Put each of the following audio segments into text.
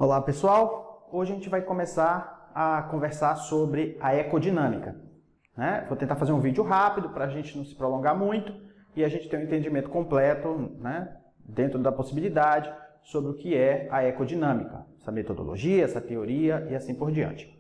Olá pessoal, hoje a gente vai começar a conversar sobre a ecodinâmica, né? Vou tentar fazer um vídeo rápido para a gente não se prolongar muito e a gente ter um entendimento completo, né, dentro da possibilidade sobre o que é a ecodinâmica, essa metodologia, essa teoria e assim por diante.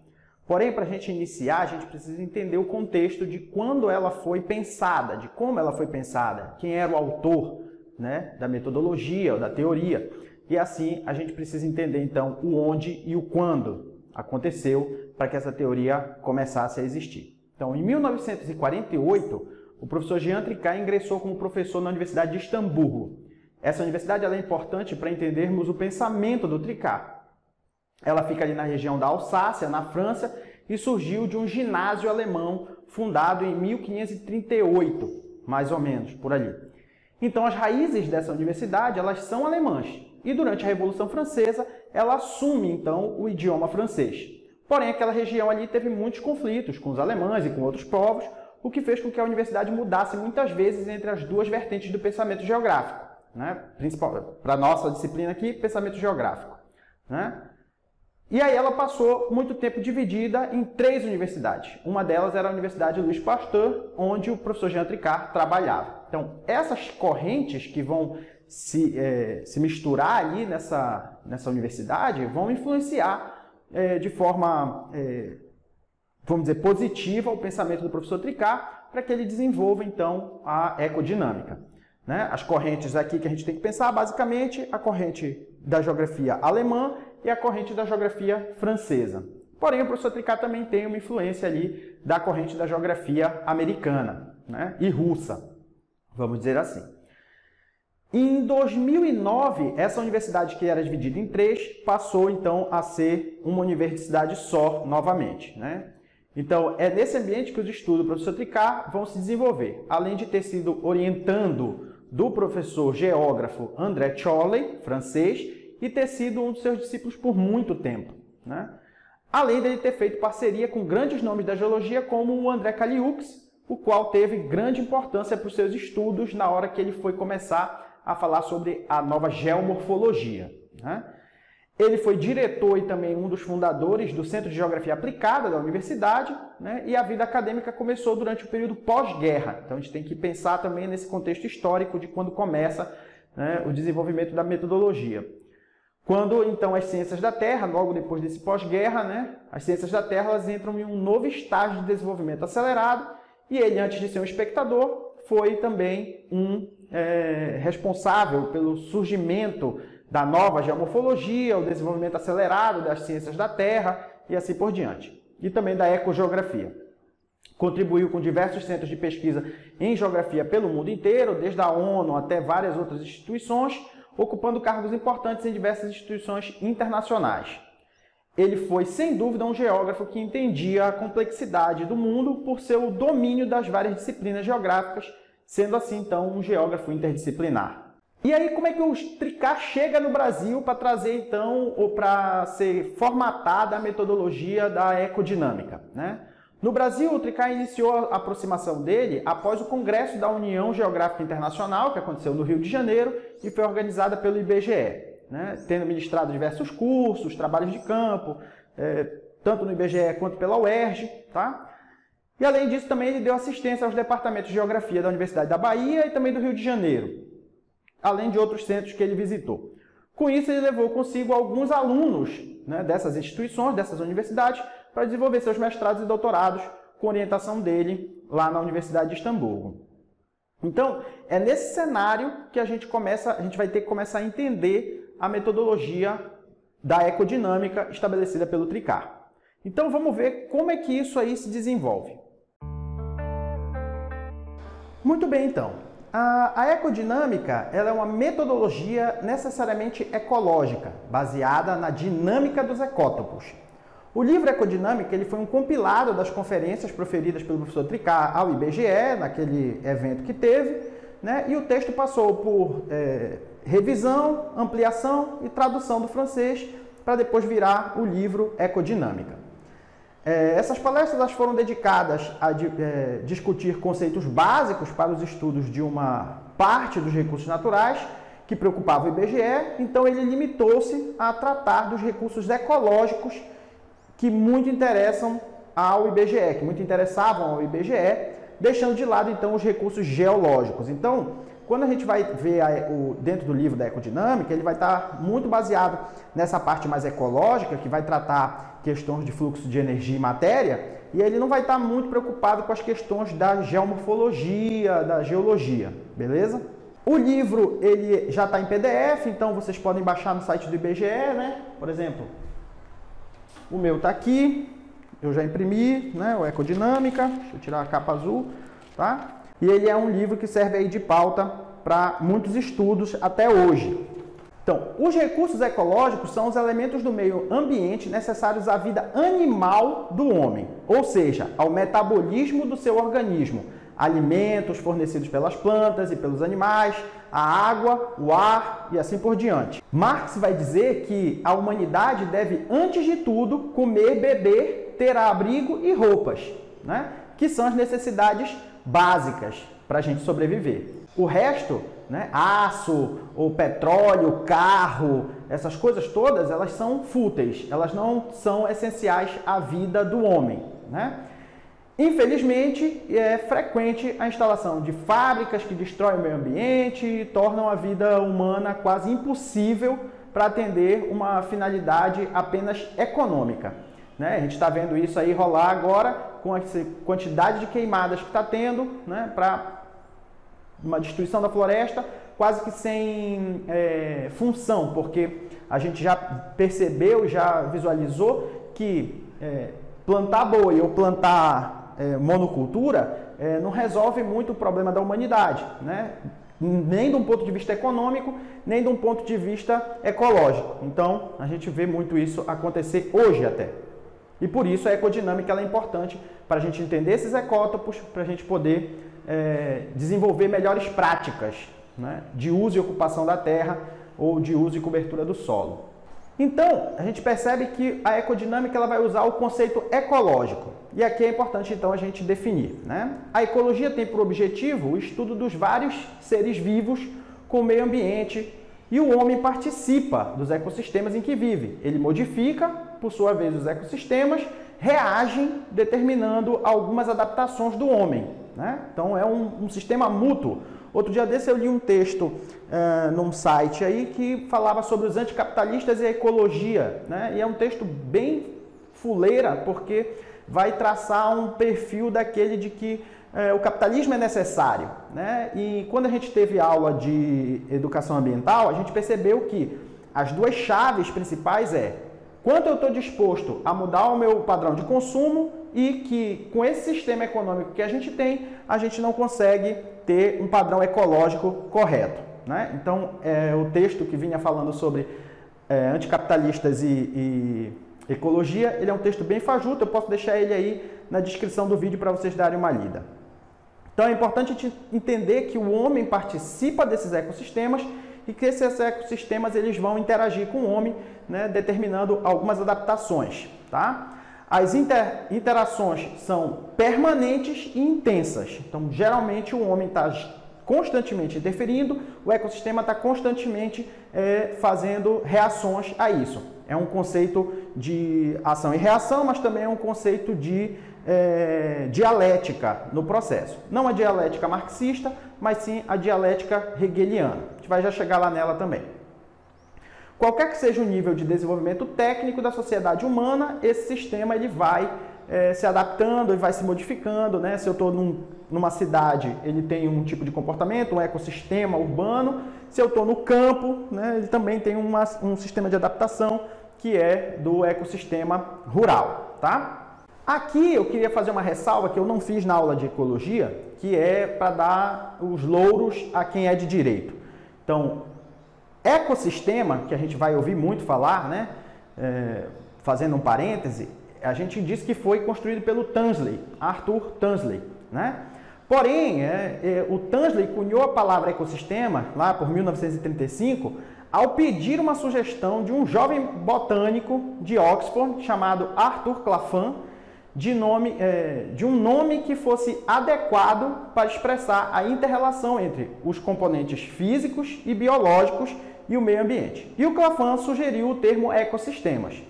Porém, para a gente iniciar, a gente precisa entender o contexto de quando ela foi pensada, de como ela foi pensada, quem era o autor, né, da metodologia ou da teoria. E assim a gente precisa entender então o onde e o quando aconteceu para que essa teoria começasse a existir. Então, em 1948, o professor Jean Tricart ingressou como professor na Universidade de Estrasburgo. Essa universidade ela é importante para entendermos o pensamento do Tricart. Ela fica ali na região da Alsácia, na França, e surgiu de um ginásio alemão fundado em 1538, mais ou menos, por ali. Então, as raízes dessa universidade elas são alemãs. E durante a Revolução Francesa, ela assume, então, o idioma francês. Porém, aquela região ali teve muitos conflitos com os alemães e com outros povos, o que fez com que a universidade mudasse muitas vezes entre as duas vertentes do pensamento geográfico, né? Para a nossa disciplina aqui, pensamento geográfico, né? E aí ela passou muito tempo dividida em 3 universidades. Uma delas era a Universidade Louis Pasteur, onde o professor Jean Tricart trabalhava. Então, essas correntes que vão se misturar ali nessa universidade vão influenciar de forma, vamos dizer, positiva o pensamento do professor Tricart para que ele desenvolva, então, a ecodinâmica, né? As correntes aqui que a gente tem que pensar, basicamente, a corrente da geografia alemã e a corrente da geografia francesa. Porém, o professor Tricart também tem uma influência ali da corrente da geografia americana, né? E russa, vamos dizer assim. Em 2009, essa universidade que era dividida em 3 passou então a ser uma universidade só novamente, né? Então, é nesse ambiente que os estudos do professor Tricart vão se desenvolver, além de ter sido orientando do professor geógrafo André Chorley, francês, e ter sido um dos seus discípulos por muito tempo, né? Além dele ter feito parceria com grandes nomes da geologia como o André Caliux, o qual teve grande importância para os seus estudos na hora que ele foi começar a falar sobre a nova geomorfologia, né? Ele foi diretor e também um dos fundadores do Centro de Geografia Aplicada da universidade, né? E a vida acadêmica começou durante o período pós-guerra. Então a gente tem que pensar também nesse contexto histórico de quando começa, né, o desenvolvimento da metodologia. Quando então as ciências da Terra, logo depois desse pós-guerra, né, as ciências da Terra elas entram em um novo estágio de desenvolvimento acelerado e ele, antes de ser um espectador, foi também um responsável pelo surgimento da nova geomorfologia, o desenvolvimento acelerado das ciências da Terra e assim por diante. E também da ecogeografia. Contribuiu com diversos centros de pesquisa em geografia pelo mundo inteiro, desde a ONU até várias outras instituições, ocupando cargos importantes em diversas instituições internacionais. Ele foi, sem dúvida, um geógrafo que entendia a complexidade do mundo por seu domínio das várias disciplinas geográficas, sendo assim, então, um geógrafo interdisciplinar. E aí, como é que o Tricart chega no Brasil para trazer, então, ou para ser formatada a metodologia da ecodinâmica, né? No Brasil, o Tricart iniciou a aproximação dele após o Congresso da União Geográfica Internacional, que aconteceu no Rio de Janeiro e foi organizada pelo IBGE, né? Tendo ministrado diversos cursos, trabalhos de campo, tanto no IBGE quanto pela UERJ, tá? E além disso, também ele deu assistência aos departamentos de Geografia da Universidade da Bahia e também do Rio de Janeiro, além de outros centros que ele visitou. Com isso, ele levou consigo alguns alunos, né, dessas instituições, dessas universidades, para desenvolver seus mestrados e doutorados com orientação dele lá na Universidade de Estrasburgo. Então, é nesse cenário que a gente vai ter que começar a entender a metodologia da ecodinâmica estabelecida pelo Tricart. Então, vamos ver como é que isso aí se desenvolve. Muito bem, então. A ecodinâmica ela é uma metodologia necessariamente ecológica, baseada na dinâmica dos ecótopos. O livro Ecodinâmica ele foi um compilado das conferências proferidas pelo professor Tricart ao IBGE, naquele evento que teve, né? E o texto passou por revisão, ampliação e tradução do francês para depois virar o livro Ecodinâmica. Essas palestras elas foram dedicadas a discutir conceitos básicos para os estudos de uma parte dos recursos naturais que preocupava o IBGE, então ele limitou-se a tratar dos recursos ecológicos que muito interessam ao IBGE, que muito interessavam ao IBGE, deixando de lado então os recursos geológicos. Então, quando a gente vai ver dentro do livro da ecodinâmica, ele vai estar muito baseado nessa parte mais ecológica, que vai tratar questões de fluxo de energia e matéria, e ele não vai estar muito preocupado com as questões da geomorfologia, da geologia, beleza? O livro ele já está em PDF, então vocês podem baixar no site do IBGE, né? Por exemplo, o meu está aqui, eu já imprimi, né? O Ecodinâmica, deixa eu tirar a capa azul, tá? E ele é um livro que serve aí de pauta para muitos estudos até hoje. Então, os recursos ecológicos são os elementos do meio ambiente necessários à vida animal do homem, ou seja, ao metabolismo do seu organismo, alimentos fornecidos pelas plantas e pelos animais, a água, o ar e assim por diante. Marx vai dizer que a humanidade deve, antes de tudo, comer, beber, ter abrigo e roupas, né? Que são as necessidades básicas para a gente sobreviver. O resto, né, aço, ou petróleo, carro, essas coisas todas, elas são fúteis, elas não são essenciais à vida do homem, né? Infelizmente, é frequente a instalação de fábricas que destroem o meio ambiente e tornam a vida humana quase impossível para atender uma finalidade apenas econômica, né? A gente está vendo isso aí rolar agora com a quantidade de queimadas que está tendo, né, para uma destruição da floresta quase que sem função, porque a gente já percebeu, já visualizou que plantar boi ou plantar monocultura não resolve muito o problema da humanidade, né? Nem de um ponto de vista econômico, nem de um ponto de vista ecológico. Então, a gente vê muito isso acontecer hoje até. E por isso a ecodinâmica ela é importante para a gente entender esses ecótopos, para a gente poder desenvolver melhores práticas, né, de uso e ocupação da terra ou de uso e cobertura do solo. Então, a gente percebe que a ecodinâmica ela vai usar o conceito ecológico. E aqui é importante, então, a gente definir, né? A ecologia tem por objetivo o estudo dos vários seres vivos com o meio ambiente e o homem participa dos ecossistemas em que vive. Ele modifica, por sua vez, os ecossistemas, reagem determinando algumas adaptações do homem, né? Então, é um sistema mútuo. Outro dia desse eu li um texto num site aí que falava sobre os anticapitalistas e a ecologia, né? E é um texto bem fuleira, porque vai traçar um perfil daquele de que o capitalismo é necessário, né? E quando a gente teve aula de educação ambiental, a gente percebeu que as duas chaves principais quanto eu estou disposto a mudar o meu padrão de consumo e que com esse sistema econômico que a gente tem, a gente não consegue ter um padrão ecológico correto, né? Então, o texto que vinha falando sobre anticapitalistas e ecologia, ele é um texto bem fajuto, eu posso deixar ele aí na descrição do vídeo para vocês darem uma lida. Então, é importante a gente entender que o homem participa desses ecossistemas e que esses ecossistemas eles vão interagir com o homem, né, determinando algumas adaptações, tá? As interações são permanentes e intensas. Então, geralmente, o homem está constantemente interferindo, o ecossistema está constantemente fazendo reações a isso. É um conceito de ação e reação, mas também é um conceito de dialética no processo. Não a dialética marxista, mas sim a dialética hegeliana. A gente vai já chegar lá nela também. Qualquer que seja o nível de desenvolvimento técnico da sociedade humana, esse sistema ele vai se adaptando e vai se modificando, né? Se eu estou numa cidade, ele tem um tipo de comportamento, um ecossistema urbano. Se eu estou no campo, né, ele também tem um sistema de adaptação que é do ecossistema rural, tá? Aqui eu queria fazer uma ressalva que eu não fiz na aula de ecologia, que é para dar os louros a quem é de direito. Então, ecossistema, que a gente vai ouvir muito falar, né? Fazendo um parêntese, a gente diz que foi construído pelo Tansley, Arthur Tansley, né? Porém, o Tansley cunhou a palavra ecossistema, lá por 1935, ao pedir uma sugestão de um jovem botânico de Oxford, chamado Arthur Clapham, de um nome que fosse adequado para expressar a inter-relação entre os componentes físicos e biológicos e o meio ambiente. E o Claflin sugeriu o termo ecossistemas.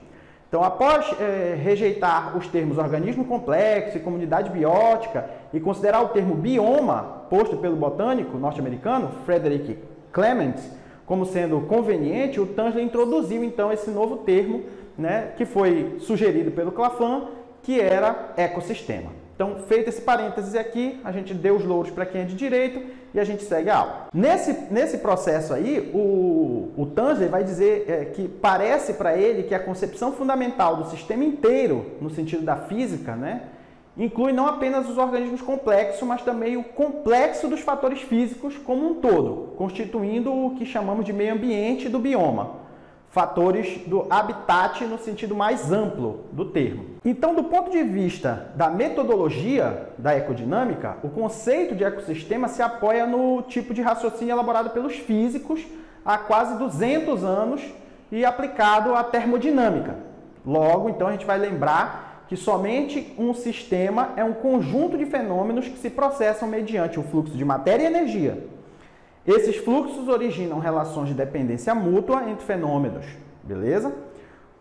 Então, após rejeitar os termos organismo complexo e comunidade biótica e considerar o termo bioma, posto pelo botânico norte-americano Frederick Clements, como sendo conveniente, o Tansley introduziu então esse novo termo, né, que foi sugerido pelo Claflin, que era ecossistema. Então, feito esse parênteses aqui, a gente deu os louros para quem é de direito e a gente segue a aula. Nesse processo aí, o Tansley vai dizer que parece para ele que a concepção fundamental do sistema inteiro, no sentido da física, né, inclui não apenas os organismos complexos, mas também o complexo dos fatores físicos como um todo, constituindo o que chamamos de meio ambiente do bioma. Fatores do habitat no sentido mais amplo do termo. Então, do ponto de vista da metodologia da ecodinâmica, o conceito de ecossistema se apoia no tipo de raciocínio elaborado pelos físicos há quase 200 anos e aplicado à termodinâmica. Logo, então, a gente vai lembrar que somente um sistema é um conjunto de fenômenos que se processam mediante o fluxo de matéria e energia. Esses fluxos originam relações de dependência mútua entre fenômenos, beleza?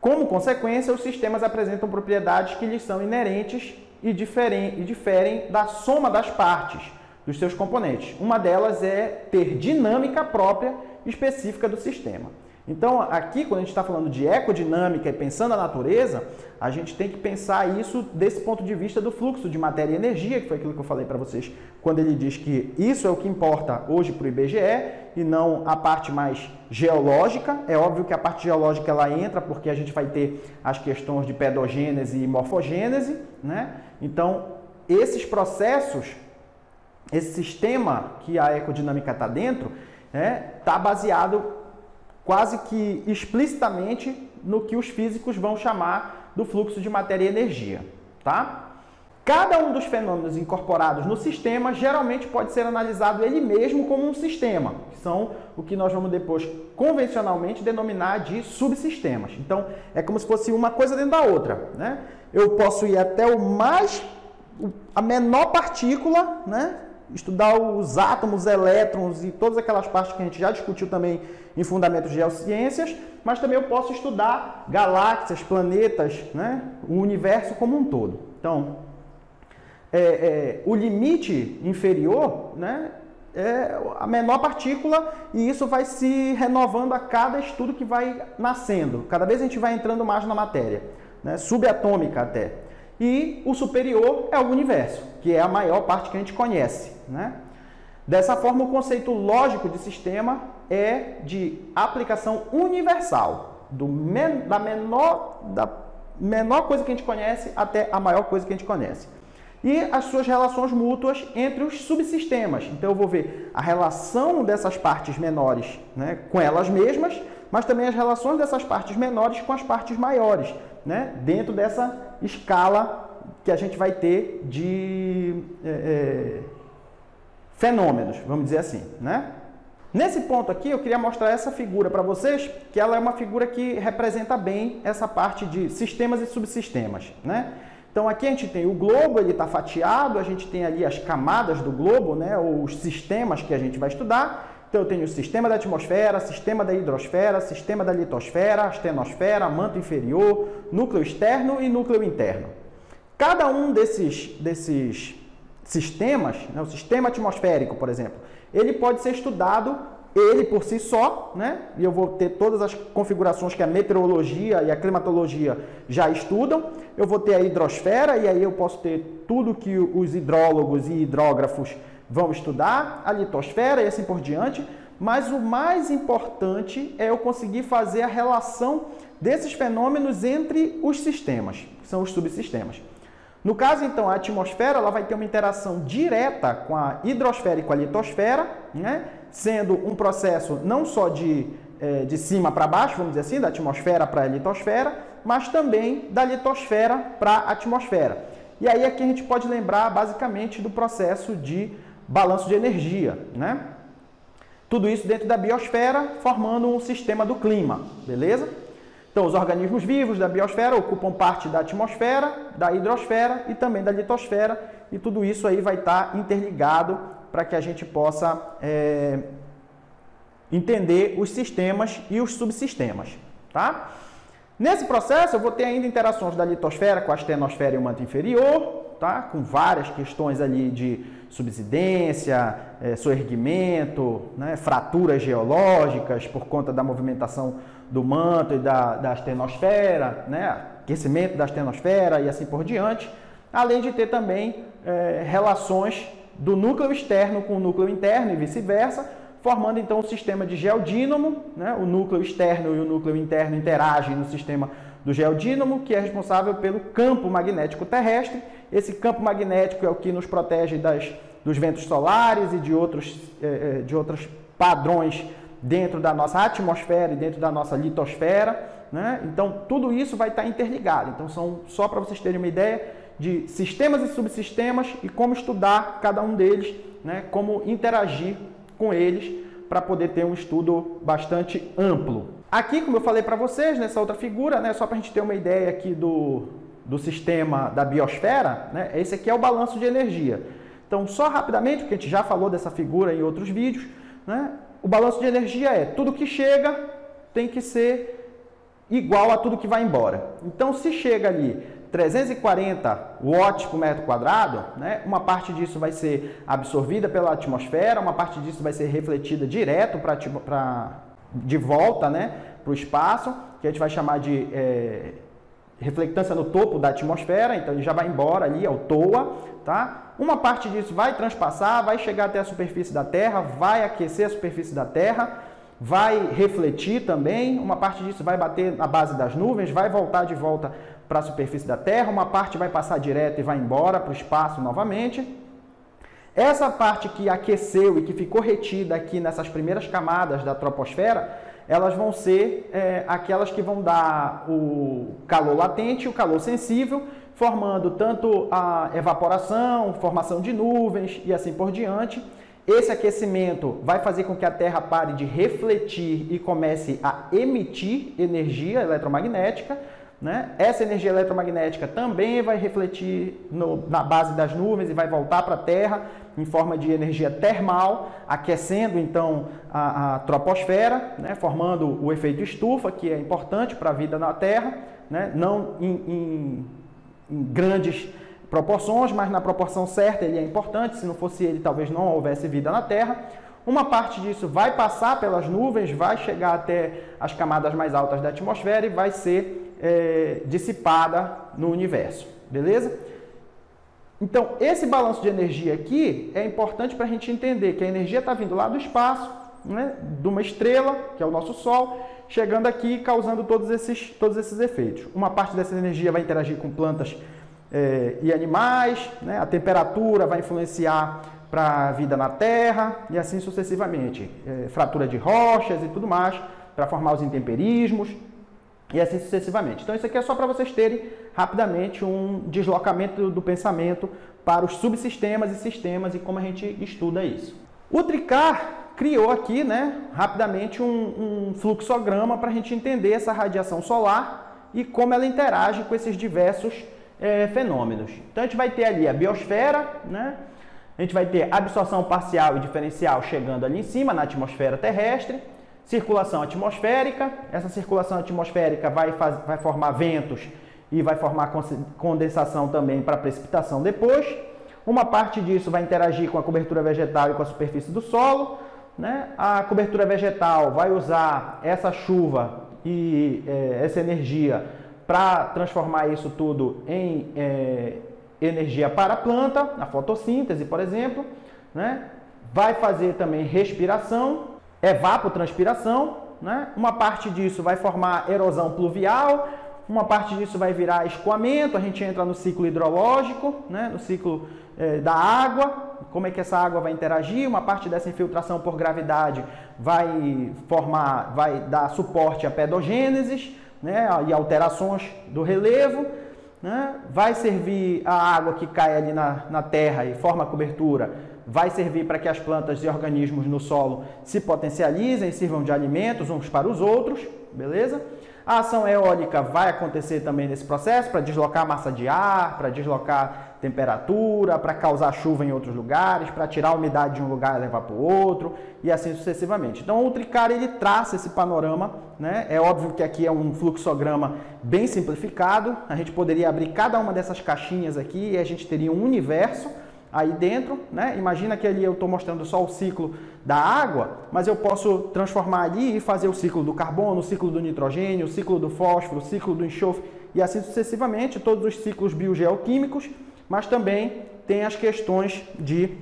Como consequência, os sistemas apresentam propriedades que lhes são inerentes e diferem da soma das partes dos seus componentes. Uma delas é ter dinâmica própria específica do sistema. Então, aqui, quando a gente está falando de ecodinâmica e pensando a natureza, a gente tem que pensar isso desse ponto de vista do fluxo de matéria e energia, que foi aquilo que eu falei para vocês, quando ele diz que isso é o que importa hoje para o IBGE e não a parte mais geológica. É óbvio que a parte geológica ela entra porque a gente vai ter as questões de pedogênese e morfogênese, né? Então, esses processos, esse sistema que a ecodinâmica está dentro, está baseado quase que explicitamente no que os físicos vão chamar do fluxo de matéria e energia, tá? Cada um dos fenômenos incorporados no sistema geralmente pode ser analisado ele mesmo como um sistema, que são o que nós vamos depois convencionalmente denominar de subsistemas. Então, é como se fosse uma coisa dentro da outra, né? Eu posso ir até a menor partícula, né? Estudar os átomos, elétrons e todas aquelas partes que a gente já discutiu também em Fundamentos de Geociências, mas também eu posso estudar galáxias, planetas, né? O universo como um todo. Então, o limite inferior, né? É a menor partícula e isso vai se renovando a cada estudo que vai nascendo. Cada vez a gente vai entrando mais na matéria, né? Subatômica até. E o superior é o universo, que é a maior parte que a gente conhece, né? Dessa forma, o conceito lógico de sistema é de aplicação universal, da menor coisa que a gente conhece até a maior coisa que a gente conhece. E as suas relações mútuas entre os subsistemas. Então, eu vou ver a relação dessas partes menores, né, com elas mesmas, mas também as relações dessas partes menores com as partes maiores, né, dentro dessa escala que a gente vai ter de fenômenos, vamos dizer assim, né? Nesse ponto aqui, eu queria mostrar essa figura para vocês, que ela é uma figura que representa bem essa parte de sistemas e subsistemas, né? Então, aqui a gente tem o globo, ele está fatiado, a gente tem ali as camadas do globo, né, ou os sistemas que a gente vai estudar. Então, eu tenho o sistema da atmosfera, sistema da hidrosfera, sistema da litosfera, astenosfera, manto inferior, núcleo externo e núcleo interno. Cada um desses sistemas, né, o sistema atmosférico, por exemplo, ele pode ser estudado ele por si só, né? E eu vou ter todas as configurações que a meteorologia e a climatologia já estudam. Eu vou ter a hidrosfera, e aí eu posso ter tudo que os hidrólogos e hidrógrafos vão estudar, a litosfera e assim por diante. Mas o mais importante é eu conseguir fazer a relação desses fenômenos entre os sistemas, que são os subsistemas. No caso, então, a atmosfera ela vai ter uma interação direta com a hidrosfera e com a litosfera, né? Sendo um processo não só de cima para baixo, vamos dizer assim, da atmosfera para a litosfera, mas também da litosfera para a atmosfera. E aí aqui a gente pode lembrar basicamente do processo de balanço de energia, né? Tudo isso dentro da biosfera, formando um sistema do clima, beleza? Então, os organismos vivos da biosfera ocupam parte da atmosfera, da hidrosfera e também da litosfera, e tudo isso aí vai estar interligado para que a gente possa entender os sistemas e os subsistemas, tá? Nesse processo, eu vou ter ainda interações da litosfera com a astenosfera e o manto inferior, tá? Com várias questões ali de subsidência, soerguimento, né? Fraturas geológicas por conta da movimentação do manto e da astenosfera, né? Aquecimento da astenosfera e assim por diante, além de ter também relações do núcleo externo com o núcleo interno e vice-versa, formando então o sistema de geodínamo, né? O núcleo externo e o núcleo interno interagem no sistema do geodínamo, que é responsável pelo campo magnético terrestre. Esse campo magnético é o que nos protege dos ventos solares e de outros padrões dentro da nossa atmosfera e dentro da nossa litosfera, né? Então, tudo isso vai estar interligado. Então, são só para vocês terem uma ideia de sistemas e subsistemas e como estudar cada um deles, né? Como interagir com eles para poder ter um estudo bastante amplo. Aqui, como eu falei para vocês, nessa outra figura, né? Só para a gente ter uma ideia aqui do sistema da biosfera, né? Esse aqui é o balanço de energia. Então, só rapidamente, porque a gente já falou dessa figura em outros vídeos, né? O balanço de energia é tudo que chega tem que ser igual a tudo que vai embora. Então, se chega ali 340 watts por metro quadrado, né? Uma parte disso vai ser absorvida pela atmosfera, uma parte disso vai ser refletida direto de volta, né? Para o espaço, que a gente vai chamar de reflectância no topo da atmosfera, então ele já vai embora ali, é o TOA, tá? Uma parte disso vai transpassar, vai chegar até a superfície da Terra, vai aquecer a superfície da Terra, vai refletir também, uma parte disso vai bater na base das nuvens, vai voltar de volta para a superfície da Terra, uma parte vai passar direto e vai embora para o espaço novamente. Essa parte que aqueceu e que ficou retida aqui nessas primeiras camadas da troposfera, elas vão ser aquelas que vão dar o calor latente e o calor sensível, formando tanto a evaporação, formação de nuvens e assim por diante. Esse aquecimento vai fazer com que a Terra pare de refletir e comece a emitir energia eletromagnética, né? Essa energia eletromagnética também vai refletir na base das nuvens e vai voltar para a Terra em forma de energia termal, aquecendo então a troposfera, né? Formando o efeito estufa, que é importante para a vida na Terra, né? Não em grandes proporções, mas na proporção certa ele é importante. Se não fosse ele, talvez não houvesse vida na Terra. Uma parte disso vai passar pelas nuvens, vai chegar até as camadas mais altas da atmosfera e vai ser dissipada no universo, beleza? Então, esse balanço de energia aqui é importante para a gente entender que a energia está vindo lá do espaço, né, de uma estrela, que é o nosso Sol, chegando aqui e causando todos esses efeitos. Uma parte dessa energia vai interagir com plantas e animais, né? A temperatura vai influenciar para a vida na Terra e assim sucessivamente. Fratura de rochas e tudo mais, para formar os intemperismos e assim sucessivamente. Então, isso aqui é só para vocês terem rapidamente um deslocamento do pensamento para os subsistemas e sistemas e como a gente estuda isso. O Tricar criou aqui, né, rapidamente um fluxograma para a gente entender essa radiação solar e como ela interage com esses diversos fenômenos. Então, a gente vai ter ali a biosfera, né? A gente vai ter absorção parcial e diferencial chegando ali em cima, na atmosfera terrestre. Circulação atmosférica. Essa circulação atmosférica vai formar ventos e vai formar condensação também para precipitação depois. Uma parte disso vai interagir com a cobertura vegetal e com a superfície do solo, né? A cobertura vegetal vai usar essa chuva e essa energia para transformar isso tudo em energia para a planta, a fotossíntese, por exemplo, né? Vai fazer também respiração, evapotranspiração, né? Uma parte disso vai formar erosão pluvial, uma parte disso vai virar escoamento, a gente entra no ciclo hidrológico, né? No ciclo da água, como é que essa água vai interagir, uma parte dessa infiltração por gravidade vai dar suporte à pedogênese, né? E alterações do relevo, né? Vai servir a água que cai ali na terra e forma a cobertura vai servir para que as plantas e organismos no solo se potencializem, sirvam de alimentos uns para os outros, beleza? A ação eólica vai acontecer também nesse processo para deslocar massa de ar, para deslocar temperatura, para causar chuva em outros lugares, para tirar a umidade de um lugar e levar para o outro, e assim sucessivamente. Então o Tricari ele traça esse panorama, né? É óbvio que aqui é um fluxograma bem simplificado, a gente poderia abrir cada uma dessas caixinhas aqui e a gente teria um universo aí dentro, né? Imagina que ali eu estou mostrando só o ciclo da água, mas eu posso transformar ali e fazer o ciclo do carbono, o ciclo do nitrogênio, o ciclo do fósforo, o ciclo do enxofre e assim sucessivamente, todos os ciclos biogeoquímicos, mas também tem as questões de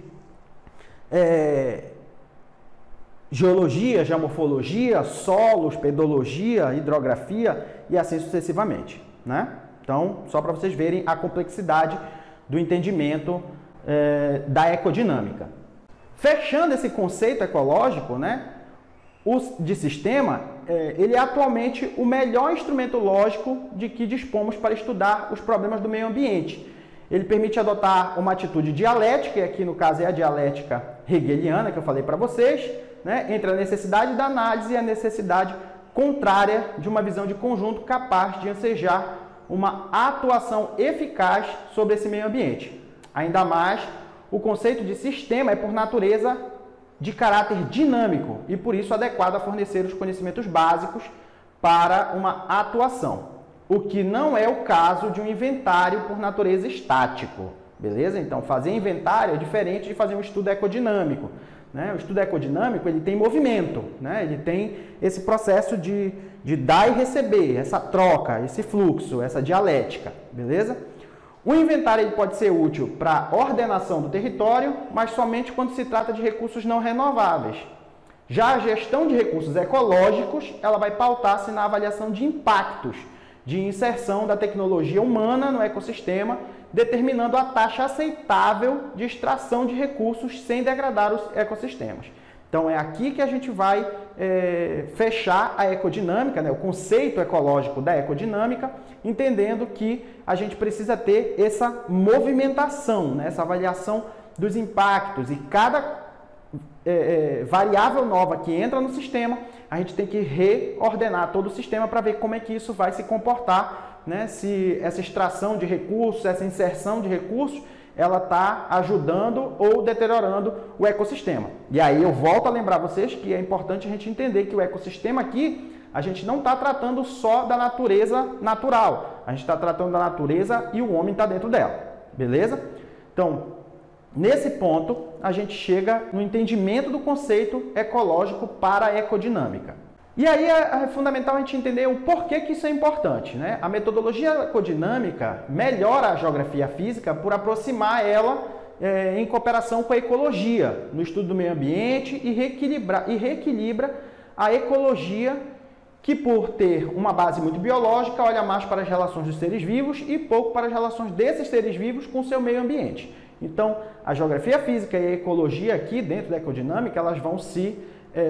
geologia, geomorfologia, solos, pedologia, hidrografia e assim sucessivamente, né? Então, só para vocês verem a complexidade do entendimento da ecodinâmica. Fechando esse conceito ecológico, né, de sistema, ele é atualmente o melhor instrumento lógico de que dispomos para estudar os problemas do meio ambiente. Ele permite adotar uma atitude dialética, e aqui no caso é a dialética hegeliana, que eu falei para vocês, né, entre a necessidade da análise e a necessidade contrária de uma visão de conjunto capaz de ensejar uma atuação eficaz sobre esse meio ambiente. Ainda mais, o conceito de sistema é, por natureza, de caráter dinâmico e, por isso, adequado a fornecer os conhecimentos básicos para uma atuação, o que não é o caso de um inventário por natureza estático, beleza? Então, fazer inventário é diferente de fazer um estudo ecodinâmico, né? O estudo ecodinâmico ele tem movimento, né? Ele tem esse processo de dar e receber, essa troca, esse fluxo, essa dialética, beleza? O inventário ele pode ser útil para a ordenação do território, mas somente quando se trata de recursos não renováveis. Já a gestão de recursos ecológicos, ela vai pautar-se na avaliação de impactos de inserção da tecnologia humana no ecossistema, determinando a taxa aceitável de extração de recursos sem degradar os ecossistemas. Então é aqui que a gente vai fechar a ecodinâmica, né, o conceito ecológico da ecodinâmica, entendendo que a gente precisa ter essa movimentação, né, essa avaliação dos impactos, e cada variável nova que entra no sistema, a gente tem que reordenar todo o sistema para ver como é que isso vai se comportar, né, se essa extração de recursos, essa inserção de recursos, ela está ajudando ou deteriorando o ecossistema. E aí eu volto a lembrar vocês que é importante a gente entender que o ecossistema aqui, a gente não está tratando só da natureza natural, a gente está tratando da natureza e o homem está dentro dela, beleza? Então, nesse ponto, a gente chega no entendimento do conceito ecológico para a ecodinâmica. E aí é fundamental a gente entender o porquê que isso é importante, né? A metodologia ecodinâmica melhora a geografia física por aproximar ela em cooperação com a ecologia, no estudo do meio ambiente e reequilibra a ecologia que, por ter uma base muito biológica, olha mais para as relações dos seres vivos e pouco para as relações desses seres vivos com o seu meio ambiente. Então, a geografia física e a ecologia aqui dentro da ecodinâmica, elas vão se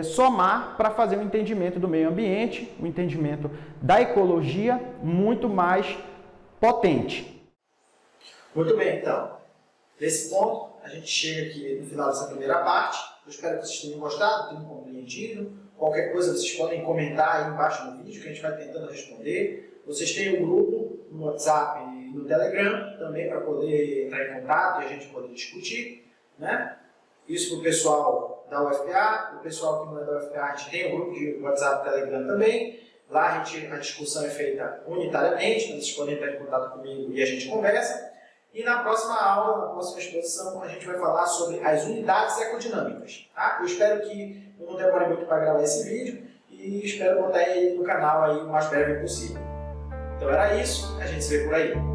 somar para fazer um entendimento do meio ambiente, um entendimento da ecologia muito mais potente. Muito bem, então. Nesse ponto, a gente chega aqui no final dessa primeira parte. Eu espero que vocês tenham gostado, tenham compreendido. Qualquer coisa vocês podem comentar aí embaixo no vídeo que a gente vai tentando responder. Vocês têm um grupo no WhatsApp e no Telegram também para poder entrar em contato e a gente poder discutir, né? Isso para o pessoal da UFPA, o pessoal que não é da UFPA, a gente tem um grupo de WhatsApp e Telegram também. Lá a discussão é feita unitariamente, vocês podem entrar em contato comigo e a gente conversa. E na próxima aula, na próxima exposição, a gente vai falar sobre as unidades ecodinâmicas. Tá? Eu espero que eu não demore muito para gravar esse vídeo e espero botar ele no canal aí o mais breve possível. Então era isso, a gente se vê por aí.